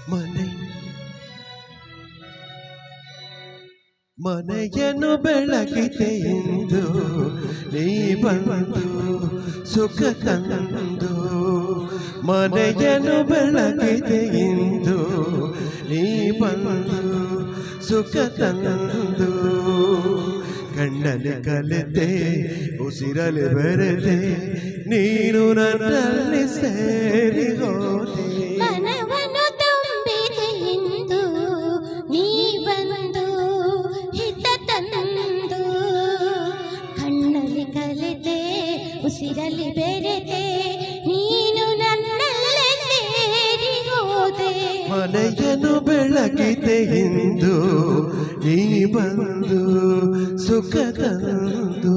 ಮನೆ ಮನೆಯನ್ನು ಬೆಳಗಿದೆ ಎಂದು ನೀ ಬಂದು ಸುಖ ತಂದು ಮನೆಯನ್ನು ಬೆಳಗಿದೆ ಎಂದು ನೀ ಬಂದು ಸುಖ ತಂದು ಕಣ್ಣಲ್ಲಿ ಕಲಿತೆ ಉಸಿರಲಿ ಬೆರೆತೆ ನೀನು ನನ್ನಲ್ಲಿ ಸೇರಿ ಹೋದೆ ಮನವನ್ನು ತುಂಬಿದೆ ಎಂದು ನೀ ಬಂದು ಹಿತ ತಂದು ಕಣ್ಣಲ್ಲಿ ಕಲಿತೆ ಉಸಿರಲಿ ಬೆರೆತೆ ನೀನು ನನ್ನಲ್ಲಿ ಸೇರಿ ಹೋದೆ ಮನೆಯನ್ನು ಬೆಳಗಿದೆ ಎಂದು ನೀ ಬಂದು ಸುಖ ತಂದು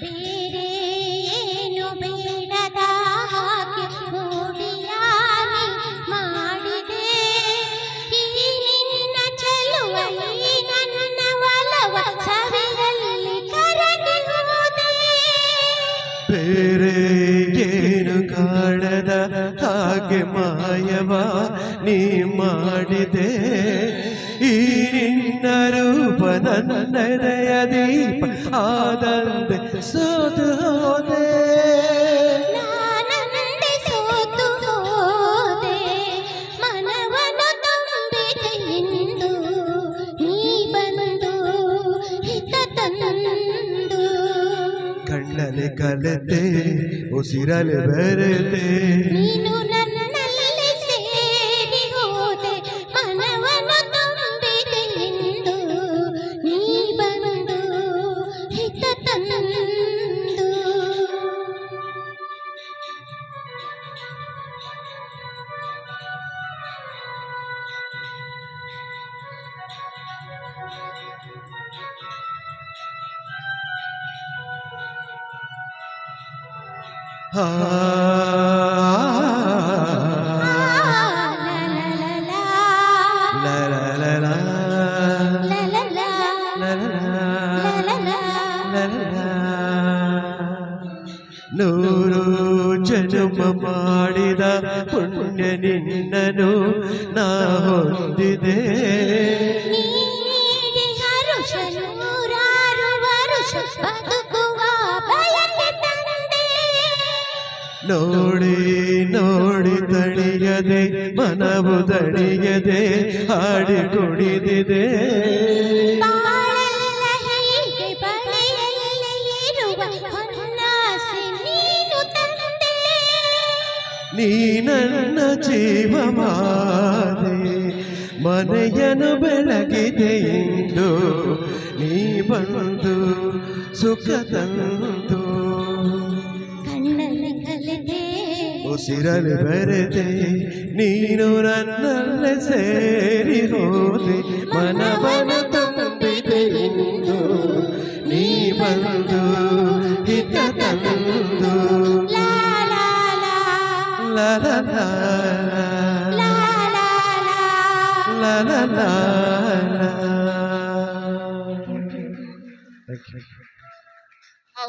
ಬೇರೆ ಏನು ಬೇಡದ ಹಾಗೆ ಮೂಡಿಯಾನಿ ಮಾಡಿದೆ ಈ ನಿನ್ನ ಚೆಲುವಲ್ಲಿ ನನ್ನ ಒಲವ ಸವಿಯಲ್ಲಿ ಕರಗಿ ಹೋದೆ ಬೇರೆ ಏನು ಕಾಣದ ಹಾಗೆ ಮಾಯವ ನೀ ಮಾಡಿದೆ ಈ ನಿನ್ನ ರೂಪ ನನ್ನದಯ ದೀಪ ಆದಂತೆ ಸೋತು ಹೋದೆ ನಾನಂದೆ ಸೋತು ಹೋದೆ ಮನವನ್ನು ತುಂಬಿದೆ ಎಂದು ನೀ ಬಂದು ಹಿತ ತಂದು ಕಣ್ಣಲ್ಲಿ ಕಲೆತೆ ಉಸಿರಲಿ ಬೆರೆತೆ ನೀನು ನನ್ನಲ್ಲಿ ಸೇರಿ ಹೋದೆ ಮನವನ್ನು ತುಂಬಿದೆ ಎಂದು ನೀ ಬಂದು ಹಿತ ತಂದು ಆ la la la la la la la la la la la la ನೂರು ಜನ್ಮ ಮಾಡಿದ ಪುಣ್ಯ ನಿನ್ನನು ನಾ ಹೊಂದಿದೆ ನೀಡಿ ಹರುಷ ನೂರಾರು ವರುಷ ಬದುಕುವ ಬಯಕೆ ತಂದೆ ನೋಡಿ ನೋಡಿ ತಣಿಯದೆ ಮನವು ತಣಿಯದೆ ಹಾಡಿ ಕುಣಿದಿದೆ ಬಾಳೆಲ್ಲ ಹೀಗೆ ಬಳೆಯಲ್ಲೇ ಇರುವ ಹೊನ್ನಾಸೆ ನೀನು ತಂದೆ ನೀ ನನ್ನ ಜೀವಮಾದೆ ಮನೆಯನ್ನು ಬೆಳಗಿದೆ ಎಂದು ನೀ ಬಂದು ಸುಖ ತಂದು ಕಣ್ಣಲ್ಲಿ ಕಲಿತೆ ಉಸಿರಲಿ ಬೆರೆತೆ ನೀನು ನನ್ನಲ್ಲಿ ಸೇರಿ ಹೋದೆ ಮನವನ್ನು ತುಂಬಿದೆ ಎಂದು ನೀ ಬಂದು ಹಿತ ತಂದು ಲಾ ಲಾ ಲಾ la la la law law law la la la la. Thank you.